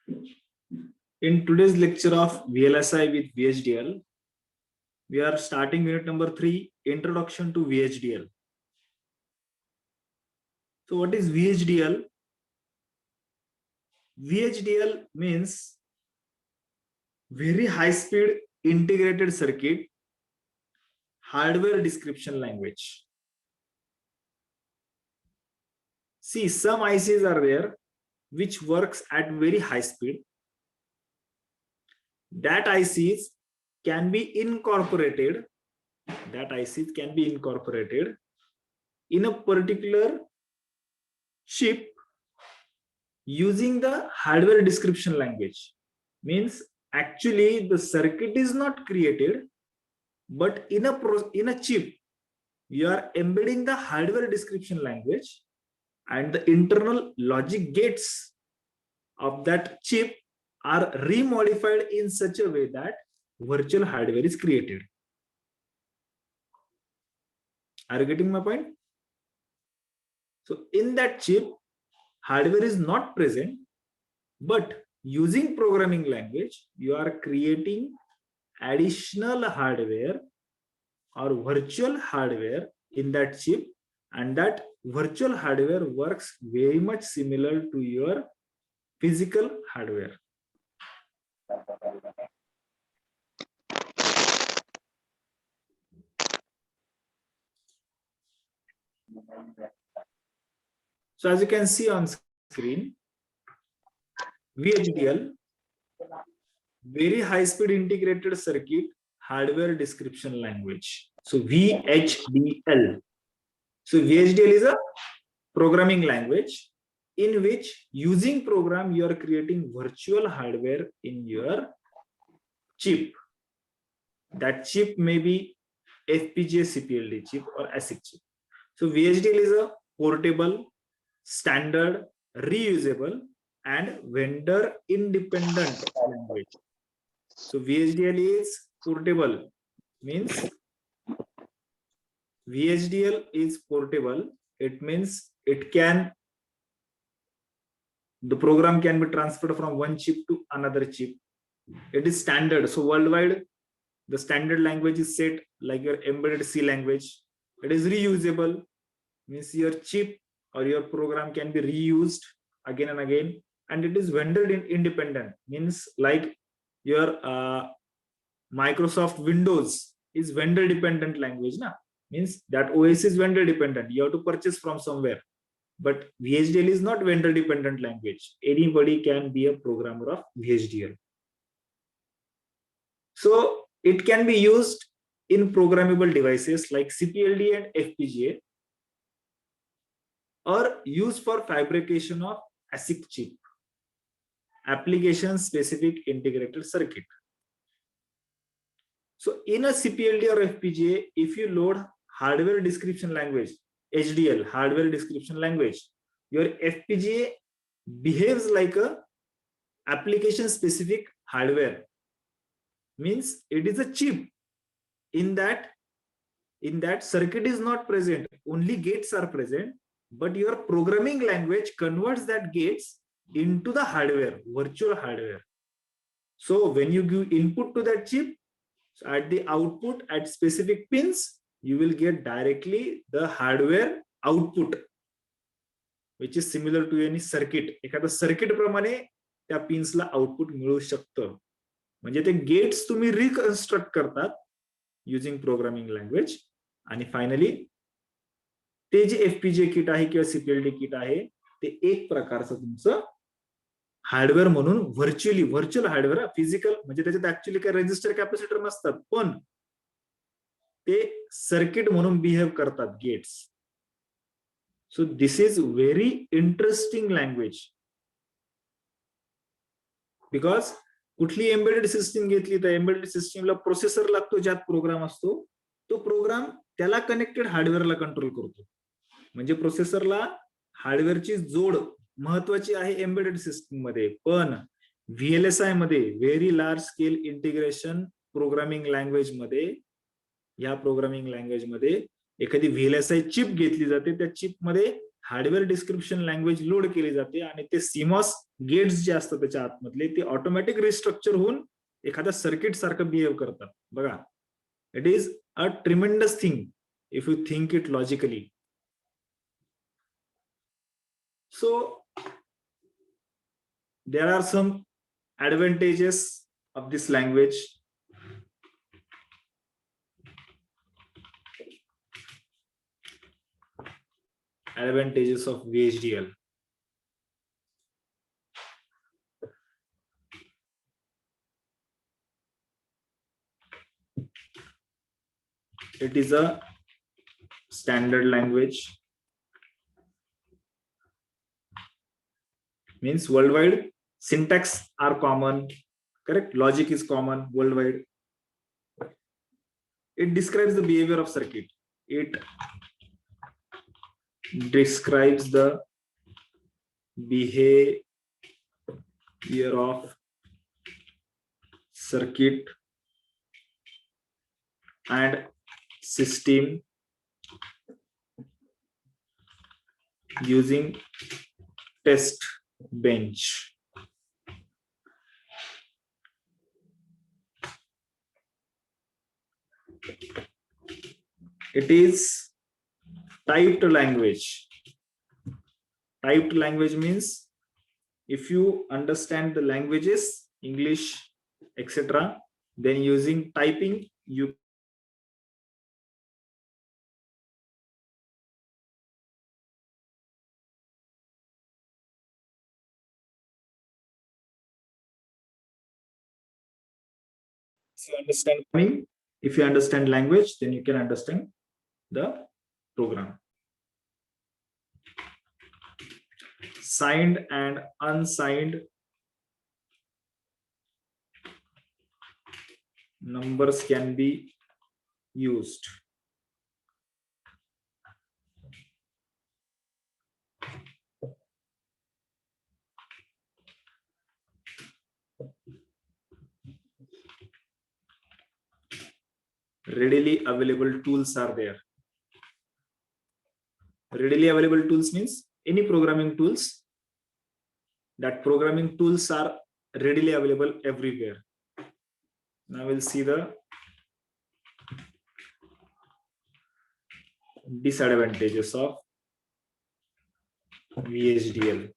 In today's lecture of VLSI with VHDL, we are starting unit number 3, Introduction to VHDL. So what is VHDL? VHDL means very high speed integrated circuit hardware description language. See, some ICs are there which works at very high speed. That ICs can be incorporated in a particular chip using the hardware description language. Means actually the circuit is not created, but in a chip you are embedding the hardware description language, and the internal logic gates of that chip are remodified in such a way that virtual hardware is created. Are you getting my point? So in that chip, hardware is not present, but using programming language, you are creating additional hardware or virtual hardware in that chip, and that virtual hardware works very much similar to your physical hardware. So as you can see on screen, VHDL, very high speed integrated circuit hardware description language. So VHDL. So VHDL is a programming language in which using program you are creating virtual hardware in your chip. That chip may be FPGA CPLD chip or ASIC chip. So VHDL is a portable, standard, reusable, and vendor independent language. So VHDL is portable, means VHDL is portable. It means the program can be transferred from one chip to another chip. It is standard. So worldwide, the standard language is set like your embedded C language. It is reusable, means your chip or your program can be reused again and again. And it is vendor independent, means like your Microsoft Windows is vendor dependent language, means that OS is vendor dependent. You have to purchase from somewhere. But VHDL is not vendor dependent language. Anybody can be a programmer of VHDL. So it can be used in programmable devices like CPLD and FPGA, or used for fabrication of ASIC chip, application specific integrated circuit. So in a CPLD or FPGA, if you load hardware description language, HDL, hardware description language, your FPGA behaves like a application specific hardware. Means it is a chip. In that circuit is not present, only gates are present, but your programming language converts that gates into the hardware, virtual hardware. So when you give input to that chip, so at the output at specific pins, you will get directly the hardware output, which is similar to any circuit. एखादा circuit प्रमाणे त्या पिन्सला output मिळू शकतं. म्हणजे ते gets तुम्ही reconstruct करतात using programming language, आणि फायनली ते जे एफपीजीए किट आहे किंवा सीपीएलडी किट आहे ते एक प्रकारचं तुमचं हार्डवेअर म्हणून व्हर्च्युअल हार्डवेअर, फिजिकल म्हणजे त्याच्यात ऍक्च्युअली काही रेजिस्टर कॅपॅसिटर नसतात, पण ते सर्किट म्हणून बिहेव करतात gates. So this is very interesting language, because कुठली एम्बेडेड सिस्टीम घेतली तर एम्बेडेड सिस्टीमला प्रोसेसर लागतो, ज्यात प्रोग्राम असतो. तो प्रोग्राम त्याला कनेक्टेड हार्डवेअरला कंट्रोल करतो. म्हणजे प्रोसेसरला हार्डवेअरची जोड महत्वाची आहे एम्बेडेड सिस्टीम मध्ये. पण व्हीएलएसआय मध्ये, very large scale integration programming language मध्ये, या प्रोग्रामिंग लँग्वेज मध्ये एखादी व्हीएलएसआय चिप घेतली जाते. त्या चिप मध्ये हार्डवेअर डिस्क्रिप्शन लँग्वेज लोड केली जाते आणि ते सीमॉस गेट्स जे असतात त्याच्या आतमधले ते ऑटोमॅटिक रिस्ट्रक्चर होऊन एखाद्या सर्किट सारखं बिहेव करतात. बघा, it is a tremendous thing if you think it logically. So there are some advantages of this language. Advantages of VHDL. It is a standard language. Means worldwide syntax are common, correct? Logic is common worldwide. It describes the behavior of circuit. It describes the behavior of circuit and system using test bench. It is typed language. Typed language means if you understand the languages, English, etc., then using typing you understand me. If you understand language, then you can understand the program. Signed and unsigned numbers can be used. Readily available tools are there. Readily available tools means any programming tools. That programming tools are readily available everywhere. Now we'll see the disadvantages of VHDL.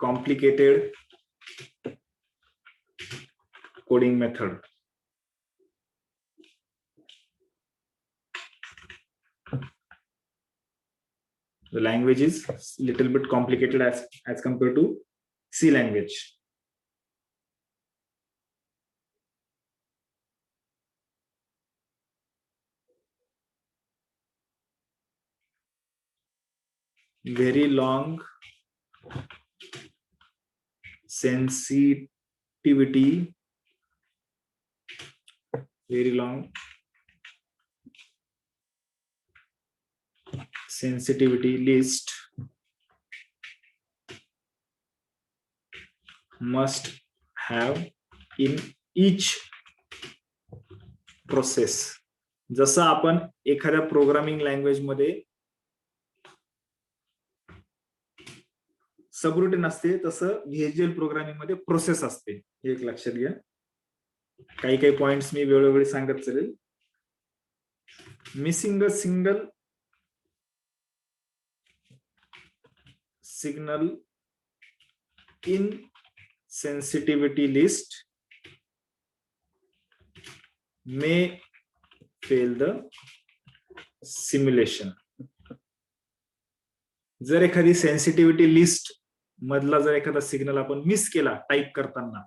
Complicated coding method. The language is little bit complicated as compared to C language. Very long sensitivity, very long sensitivity list must have in each process. जसं आपण एखाद्या programming language मध्ये subroutine असते तसं VHDL programming मध्ये process असते. हे एक लक्षात घ्या. काही काही पॉइंट्स मी वेळोवेळी सांगत चालेल. Missing a single signal in sensitivity list may fail the simulation. जर एखादी सेन्सिटिव्हिटी लिस्ट मधला जर एखादा सिग्नल आपण मिस केला टाइप करताना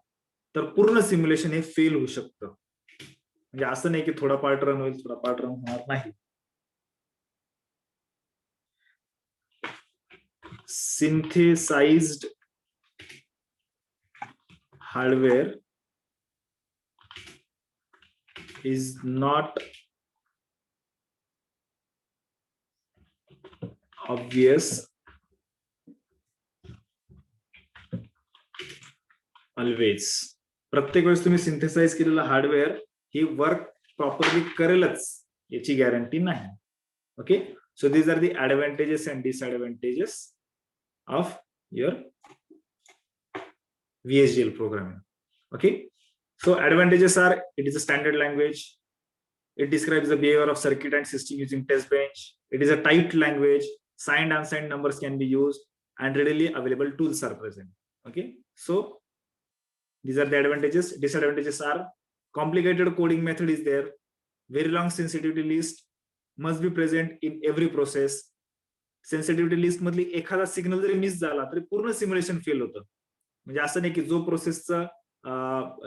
तर पूर्ण सिम्युलेशन हे फेल होऊ शकतं. म्हणजे असं नाही की थोडा पार्ट रन होईल थोडा पार्ट रन होणार नाही. Synthesized hardware is not obvious, always. प्रत्येक वेळेस तुम्ही सिंथेसाइज केलेलं हार्डवेअर ही वर्क प्रॉपरली करेलच याची गॅरंटी नाही. Okay, so these are the advantages and disadvantages of your VHDL programming. Okay, so advantages are: it is a standard language, it describes the behavior of circuit and system using test bench, it is a typed language, signed and unsigned numbers can be used, and readily available tools are present. Okay, so these are the advantages. Disadvantages are: complicated coding method is there, very long sensitivity list must be present in every process. Sensitivity list मधली एखादा signal जरी miss झाला तरी पूर्ण simulation fail होतं. म्हणजे असं नाही की जो प्रोसेसचा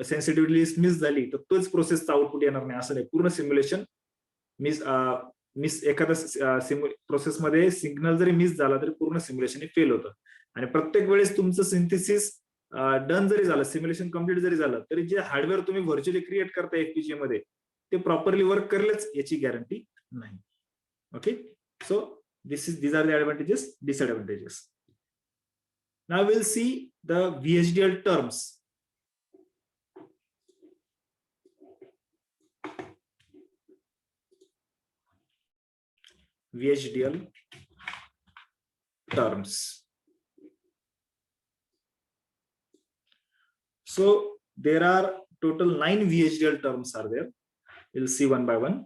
सेन्सिटिव्हिटी लिस्ट मिस झाली तर तोच प्रोसेसचा आउटपुट येणार नाही, असं नाही. पूर्ण सिम्युलेशन मिस एखादा प्रोसेसमध्ये सिग्नल जरी मिस झाला तरी पूर्ण सिम्युलेशन फेल होतं. आणि प्रत्येक वेळेस तुमचं सिंथेसिस डन जरी झालं, सिम्युलेशन कम्प्लीट जरी झालं तरी जे हार्डवेअर तुम्ही व्हर्च्युअली क्रिएट करता एफपीजीए मध्ये ते प्रॉपरली वर्क करेलच याची गॅरंटी नाही. Okay, so these are the advantages, disadvantages. Now we'll see the VHDL terms. VHDL terms. So there are total 9 VHDL terms are there. We'll see one by one.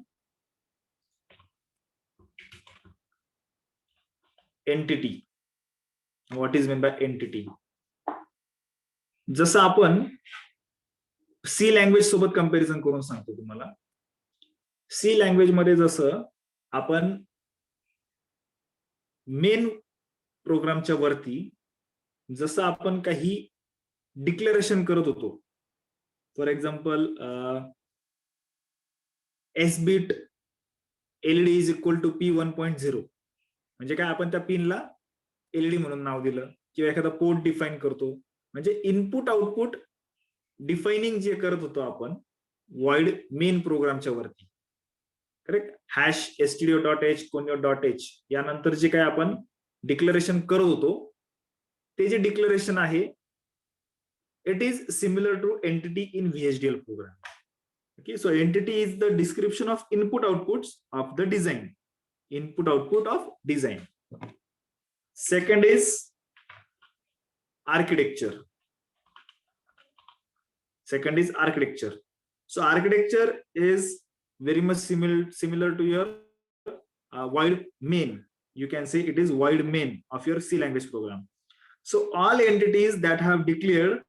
Entity. What is meant by entity? जसं आपण C language सोबत comparison करून सांगतो तुम्हाला. C language मध्ये जसं आपण main प्रोग्रामच्या वरती जसं आपण काही डिक्लेरेशन करत होतो, for example S bit LED is equal to P1.0, म्हणजे काय, आपण त्या पिनला एलईडी म्हणून नाव दिलं, किंवा एखादा पोर्ट डिफाईन करतो. म्हणजे इनपुट आउटपुट डिफाइनिंग जे करत होतो आपण वॉइड मेन प्रोग्रामच्या वरती, करेक्ट. हॅश stdio.h conio.h यानंतर जे काय आपण डिक्लेरेशन करत होतो ते जे डिक्लेरेशन आहे it is similar to entity in VHDL program. Okay, so entity is the description of input outputs of the design. Input output of design. Second is architecture. So architecture is very much similar to your wide main. You can say it is wide main of your C language program. So all entities that have declared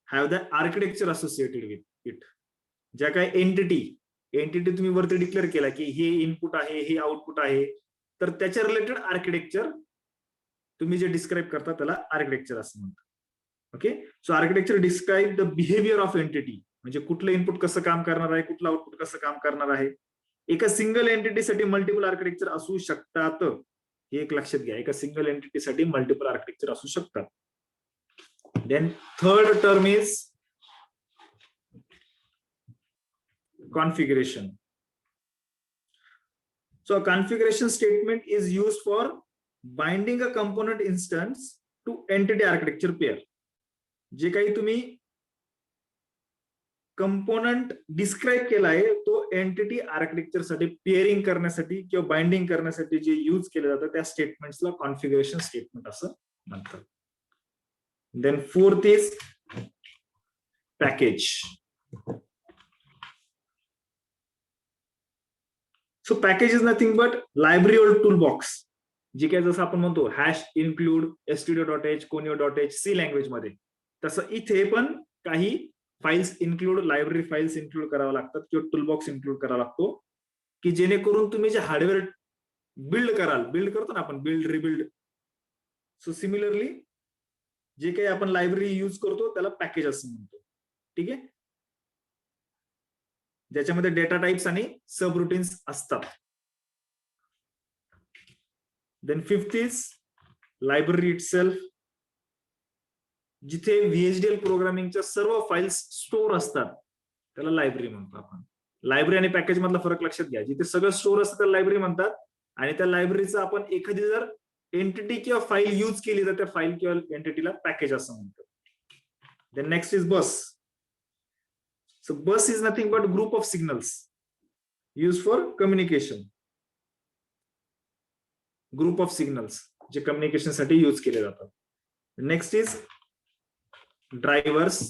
have the architecture associated with it. ज्या काय entity तुम्ही वरती declare केला की हे input आहे, हे output आहे, तर त्याच्या रिलेटेड आर्किटेक्चर तुम्ही जे डिस्क्राईब करता त्याला आर्किटेक्चर असं म्हणतात. Okay, so architecture describe the behaviour of entity, म्हणजे कुठलं इनपुट कसं काम करणार आहे, कुठलं आउटपुट कसं काम करणार आहे. एका सिंगल एंटिटीसाठी मल्टिपल आर्किटेक्चर असू शकतात, हे एक लक्षात घ्या. एका सिंगल एंटिटीसाठी मल्टिपल आर्किटेक्चर असू शकतात. Then third term is configuration. So a configuration statement is used for binding a component instance to entity architecture pair. जे काही तुम्ही कंपोनंट डिस्क्राईब केलाय तो एंटिटी आर्किटेक्चर साठी पेअरिंग करण्यासाठी किंवा बाइंडिंग करण्यासाठी जे यूज केलं जातं त्या स्टेटमेंट्सला कॉन्फिगरेशन स्टेटमेंट असं म्हणतात. Then fourth is package. So package is nothing but library और टूल बॉक्स, जी काय जसं आपण म्हणतो hash include stdio.h conio.h C language मध्ये, तसं इथे पण काही files include, library files include करावं लागतात किंवा टूल बॉक्स इन्क्लूड करावा लागतो, की जेणेकरून तुम्ही जे हार्डवेअर बिल्ड करतो ना आपण, बिल्ड रिबिल्ड. सो सिमिलरली जे काही आपण लायब्ररी यूज करतो त्याला पॅकेज असं म्हणतो. ठीक आहे, ज्याच्यामध्ये डेटा टाइप्स आणि सब रुटीन्स असतात. Then fifth is library itself, जिथे VHDL प्रोग्रामिंगच्या सर्व फाइल्स स्टोअर असतात त्याला लायब्ररी म्हणतो आपण. लायब्ररी आणि पॅकेज मधला फरक लक्षात घ्या. जिथे सगळं स्टोअर असतं त्याला लायब्ररी म्हणतात, आणि त्या लायब्ररीचा आपण एखादी जर एंटिटी किंवा फाईल यूज केली तर त्या फाईल किंवा एंटिटीला पॅकेज असं म्हणतात. देन नेक्स्ट इज बस. सो बस is nothing but group of signals use for communication. Group of signals J communication साठी यूज केले जातात. Next is drivers.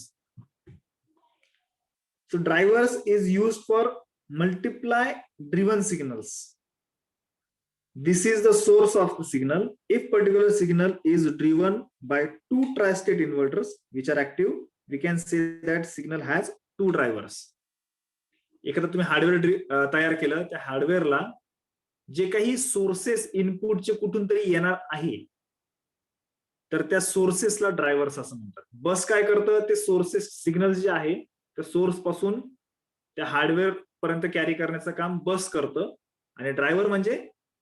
So drivers is used for multiply driven signals. This is the source of the signal. If particular signal is driven by two tri-state inverters which are active, we can say that signal has two drivers. एखादा तुम्ही hardware तयार केलं, त्या हार्डवेअरला जे काही sources इनपुटचे कुठून तरी येणार आहे तर त्या सोर्सेसला ड्रायव्हर्स असं म्हणतात. बस काय करतं, ते सोर्सेस सिग्नल जे आहे त्या सोर्स पासून त्या हार्डवेअर पर्यंत कॅरी करण्याचं काम बस करतं. आणि ड्रायव्हर म्हणजे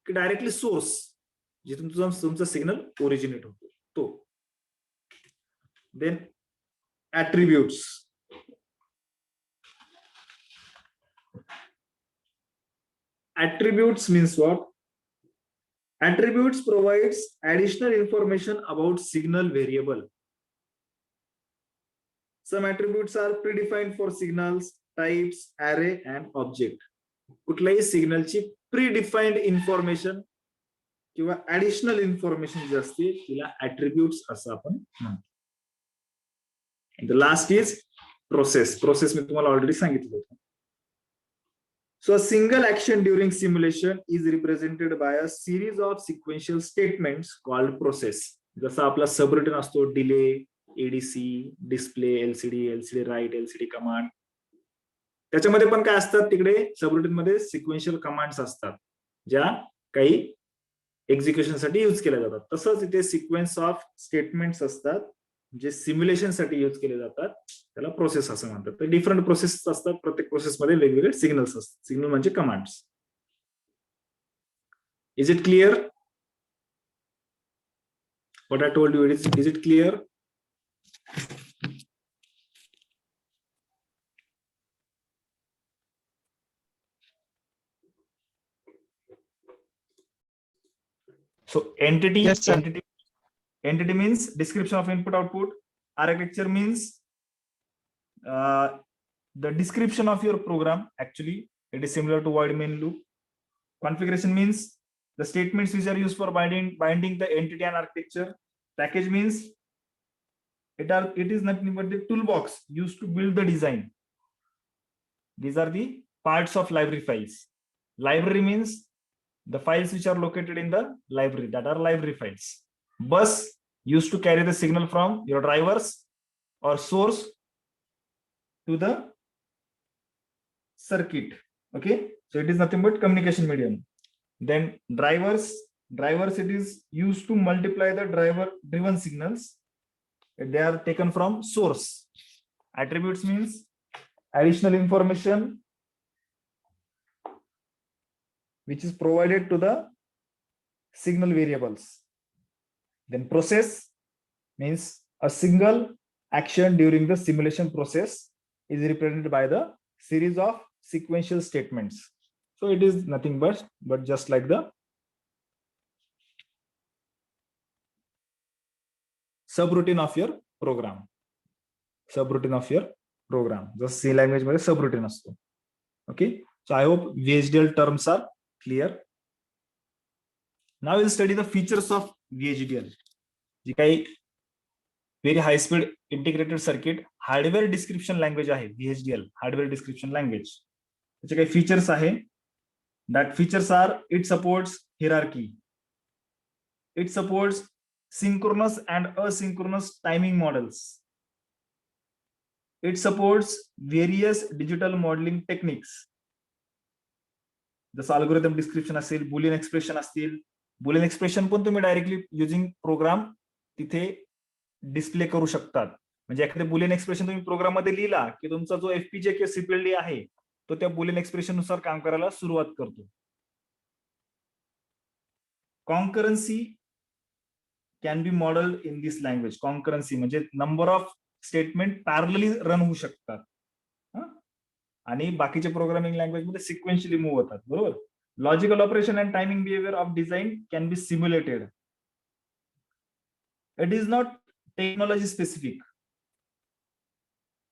की डायरेक्टली सोर्स जिथून तुमचा सिग्नल ओरिजिनेट होतो तो. Then ऍट्रिब्यूट्स. Attributes means what? Attributes provides additional information about signal variable. Some attributes are predefined for signals, types, array and object. कुठल्याही सिग्नलची प्रीडिफाईन्ड इन्फॉर्मेशन किंवा ऍडिशनल इन्फॉर्मेशन जी असते तिला ऍट्रिब्यूट्स असं आपण म्हणतो. The last is process. Process मी तुम्हाला ऑलरेडी सांगितलं होतं. So a single action during simulation is represented by a series of sequential statements called process. जसा आपला सबरूटीन असतो delay, ADC, display, LCD, LCD write, LCD command. त्याच्यामध्ये पण काय असतात तिकडे सबरूटीन मध्ये सिक्वेन्शियल कमांड्स असतात ज्या काही एक्झिक्युशन साठी युज केल्या जातात. तसंच इथे सिक्वेन्स ऑफ स्टेटमेंट्स असतात जे सिम्युलेशन साठी युज केले जातात, त्याला प्रोसेस असं म्हणतात. तर डिफरंट प्रोसेस असतात, प्रत्येक प्रोसेसमध्ये वेगवेगळे सिग्नल्स असतात. सिग्नल म्हणजे commands. Is it clear? What I told you, is it clear? So entity, Yes, sir. entity means description of input output. Architecture means the description of your program. Actually it is similar to void main loop. Configuration means the statements which are used for binding the entity and architecture. Package means it is nothing but the toolbox used to build the design. These are the parts of library files. Library means the files which are located in the library, that are library files. Bus used to carry the signal from your drivers or source to the circuit. Okay, so it is nothing but communication medium. Then drivers it is used to multiply the driver driven signals. They are taken from source. Attributes means additional information which is provided to the signal variables. Then process means a single action during the simulation process is represented by the series of sequential statements. So it is nothing but just like the subroutine of your program. Subroutine of your program. Just C language मध्ये subroutine असतो. Okay, so I hope VHDL terms are clear. Now we'll study the features of VHDL. जी काही very high speed integrated circuit hardware description language आहे VHDL, hardware description language. त्याचे काही features आहे. That features are it supports hierarchy, it supports synchronous and asynchronous timing models, it supports various digital modeling techniques. जसं algorithm description असेल, Boolean expression असतील. Boolean expression पण तुम्ही directly using programme तिथे display करू शकतात. म्हणजे एखादे बुलियन एक्सप्रेशन तुम्ही प्रोग्राम मध्ये लिहिला की तुमचा जो एफपीजे किंवा सीपीएलडी आहे तो त्या बुलियन एक्सप्रेशन नुसार काम करायला सुरुवात करतो. Concurrency can be modelled in this language. Concurrency म्हणजे number of statement parallelly run होऊ शकतात आणि बाकीचे प्रोग्रामिंग लँग्वेज मध्ये सिक्वेन्शियली मूव्ह होतात. बरोबर. Logical operation and timing behaviour of design can be simulated. It is not technology specific.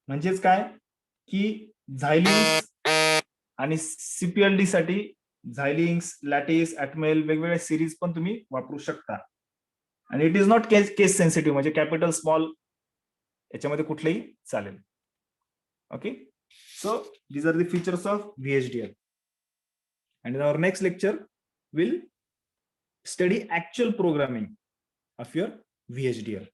म्हणजेच काय की झायलिंक्स आणि CPLD साठी झायलिंक्स, लॅटिस, ऍटमेल वेगवेगळ्या सिरीज पण तुम्ही वापरू शकता. आणि it is not case sensitive, म्हणजे कॅपिटल स्मॉल याच्यामध्ये कुठलेही चालेल. Okay, so these are the features of VHDL. And in our next lecture, we'll study actual programming of your VHDL.